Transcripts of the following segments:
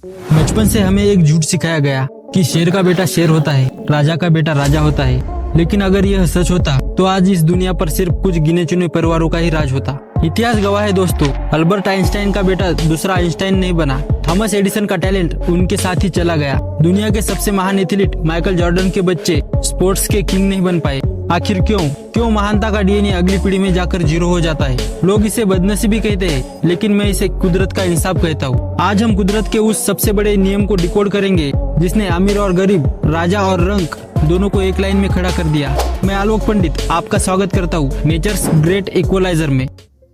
बचपन से हमें एक झूठ सिखाया गया कि शेर का बेटा शेर होता है, राजा का बेटा राजा होता है। लेकिन अगर यह सच होता तो आज इस दुनिया पर सिर्फ कुछ गिने चुने परिवारों का ही राज होता। इतिहास गवाह है दोस्तों, अल्बर्ट आइंस्टाइन का बेटा दूसरा आइंस्टाइन नहीं बना। थॉमस एडिसन का टैलेंट उनके साथ ही चला गया। दुनिया के सबसे महान एथलीट माइकल जॉर्डन के बच्चे स्पोर्ट्स के किंग नहीं बन पाए। आखिर क्यों महानता का डीएनए अगली पीढ़ी में जाकर जीरो हो जाता है। लोग इसे बदनसीबी कहते हैं, लेकिन मैं इसे कुदरत का इंसाफ कहता हूँ। आज हम कुदरत के उस सबसे बड़े नियम को डिकोड करेंगे जिसने अमीर और गरीब, राजा और रंक दोनों को एक लाइन में खड़ा कर दिया। मैं आलोक पंडित आपका स्वागत करता हूँ नेचर्स ग्रेट इक्वलाइजर में।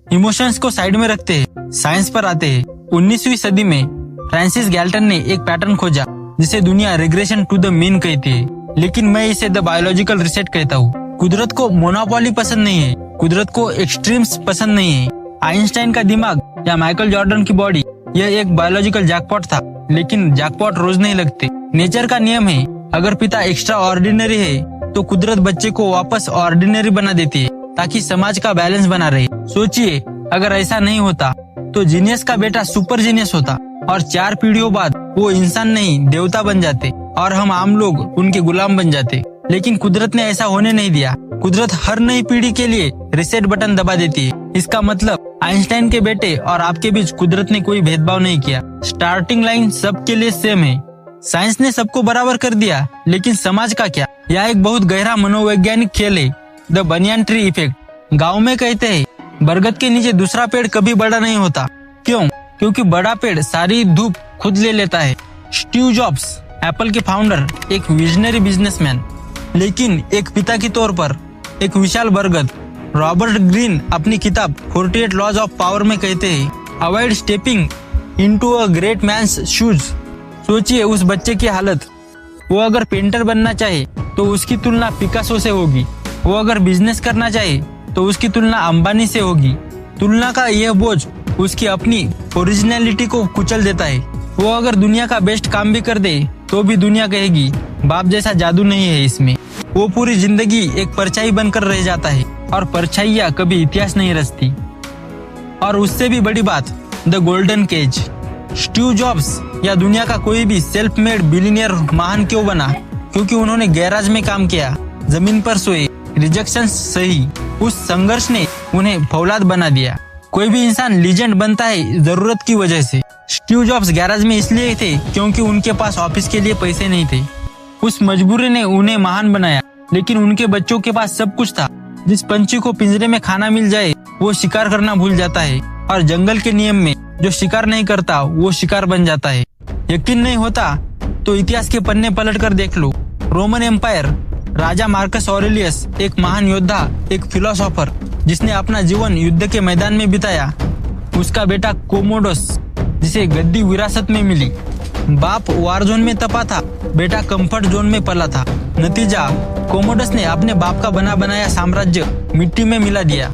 इमोशंस को साइड में रखते हैं, साइंस पर आते हैं। 19वीं सदी में फ्रांसिस गैल्टन ने एक पैटर्न खोजा जिसे दुनिया रिग्रेशन टू द मीन कहती है, लेकिन मैं इसे द बायोलॉजिकल रिसेट कहता हूँ। कुदरत को मोनोपोली पसंद नहीं है, कुदरत को एक्सट्रीम्स पसंद नहीं है। आइंस्टाइन का दिमाग या माइकल जॉर्डन की बॉडी, यह एक बायोलॉजिकल जैकपॉट था, लेकिन जैकपॉट रोज नहीं लगते। नेचर का नियम है, अगर पिता एक्स्ट्रा ऑर्डिनरी है तो कुदरत बच्चे को वापस ऑर्डिनरी बना देती है ताकि समाज का बैलेंस बना रहे। सोचिए, अगर ऐसा नहीं होता तो जीनियस का बेटा सुपर जीनियस होता और 4 पीढ़ियों बाद वो इंसान नहीं देवता बन जाते और हम आम लोग उनके गुलाम बन जाते। लेकिन कुदरत ने ऐसा होने नहीं दिया। कुदरत हर नई पीढ़ी के लिए रिसेट बटन दबा देती है। इसका मतलब आइंस्टाइन के बेटे और आपके बीच कुदरत ने कोई भेदभाव नहीं किया। स्टार्टिंग लाइन सबके लिए सेम है। साइंस ने सबको बराबर कर दिया, लेकिन समाज का क्या? यह एक बहुत गहरा मनोवैज्ञानिक खेल है, द बनियान ट्री इफेक्ट। गाँव में कहते हैं बरगद के नीचे दूसरा पेड़ कभी बड़ा नहीं होता। क्यों? क्योंकि बड़ा पेड़ सारी धूप खुद ले लेता है। स्टीव जॉब्स, एप्पल के फाउंडर, एक विजनरी बिजनेसमैन, लेकिन एक पिता के तौर पर एक विशाल बरगद। रॉबर्ट ग्रीन अपनी किताब 48 लॉज ऑफ पावर में कहते हैं, avoid stepping into a great man's shoes. सोचिए उस बच्चे की हालत। वो अगर पेंटर बनना चाहे तो उसकी तुलना पिकासो से होगी। वो अगर बिजनेस करना चाहे तो उसकी तुलना अंबानी से होगी। तुलना का यह बोझ उसकी अपनी ओरिजिनलिटी को कुचल देता है। वो अगर दुनिया का बेस्ट काम भी कर दे तो भी दुनिया कहेगी बाप जैसा जादू नहीं है इसमें। वो पूरी जिंदगी एक परछाई बनकर रह जाता है और परछाइयाँ कभी इतिहास नहीं रचती। और उससे भी बड़ी बात, the golden cage. Steve Jobs या दुनिया का कोई भी सेल्फ मेड बिलियनियर महान क्यों बना? क्योंकि उन्होंने गैराज में काम किया, जमीन पर सोए, रिजेक्शन सही। उस संघर्ष ने उन्हें फौलाद बना दिया। कोई भी इंसान लीजेंड बनता है जरूरत की वजह से। स्टीव जॉब्स गैराज में इसलिए थे क्योंकि उनके पास ऑफिस के लिए पैसे नहीं थे। उस मजबूरी ने उन्हें महान बनाया, लेकिन उनके बच्चों के पास सब कुछ था। जिस पंछी को पिंजरे में खाना मिल जाए वो शिकार करना भूल जाता है, और जंगल के नियम में जो शिकार नहीं करता वो शिकार बन जाता है। यकीन नहीं होता तो इतिहास के पन्ने पलट कर देख लो। रोमन एम्पायर, राजा मार्कस ऑरेलियस एक महान योद्धा, एक फिलोसोफर जिसने अपना जीवन युद्ध के मैदान में बिताया। उसका बेटा कोमोडस, जिसे गद्दी विरासत में मिली। बाप वार जोन में तपा था, बेटा कंफर्ट जोन में पला था। नतीजा, कोमोडस ने अपने बाप का बना बनाया साम्राज्य मिट्टी में मिला दिया।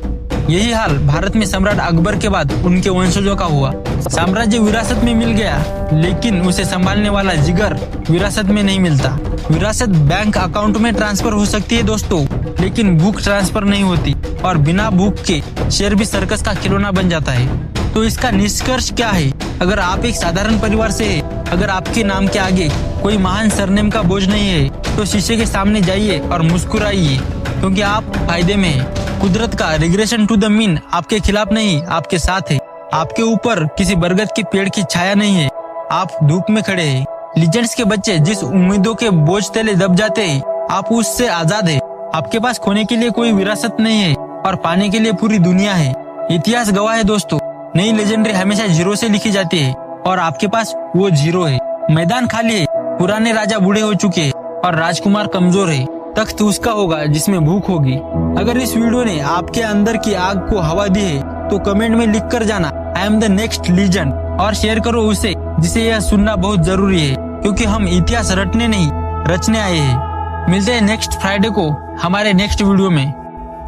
यही हाल भारत में सम्राट अकबर के बाद उनके वंशजों का हुआ। साम्राज्य विरासत में मिल गया, लेकिन उसे संभालने वाला जिगर विरासत में नहीं मिलता। विरासत बैंक अकाउंट में ट्रांसफर हो सकती है दोस्तों, लेकिन भूख ट्रांसफर नहीं होती, और बिना भूख के शेर भी सर्कस का खिलौना बन जाता है। तो इसका निष्कर्ष क्या है? अगर आप एक साधारण परिवार से हैं, अगर आपके नाम के आगे कोई महान सरनेम का बोझ नहीं है, तो शीशे के सामने जाइए और मुस्कुराइए, क्योंकि आप फायदे में हैं। कुदरत का रिग्रेशन टू द मीन आपके खिलाफ नहीं, आपके साथ है। आपके ऊपर किसी बरगद के पेड़ की छाया नहीं है, आप धूप में खड़े हैं। लीजेंड्स के बच्चे जिस उम्मीदों के बोझ तले दब जाते हैं, आप उससे आजाद है। आपके पास खोने के लिए कोई विरासत नहीं है और पाने के लिए पूरी दुनिया है। इतिहास गवाह है दोस्तों, नई लेजेंडरी हमेशा जीरो से लिखी जाती है, और आपके पास वो जीरो है। मैदान खाली है, पुराने राजा बूढ़े हो चुके हैं और राजकुमार कमजोर है। तख्त उसका होगा जिसमें भूख होगी। अगर इस वीडियो ने आपके अंदर की आग को हवा दी है तो कमेंट में लिख कर जाना, I am the next legend, और शेयर करो उसे जिसे यह सुनना बहुत जरूरी है, क्योंकि हम इतिहास रटने नहीं रचने आए हैं। मिलते हैं नेक्स्ट फ्राइडे को हमारे नेक्स्ट वीडियो में।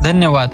धन्यवाद।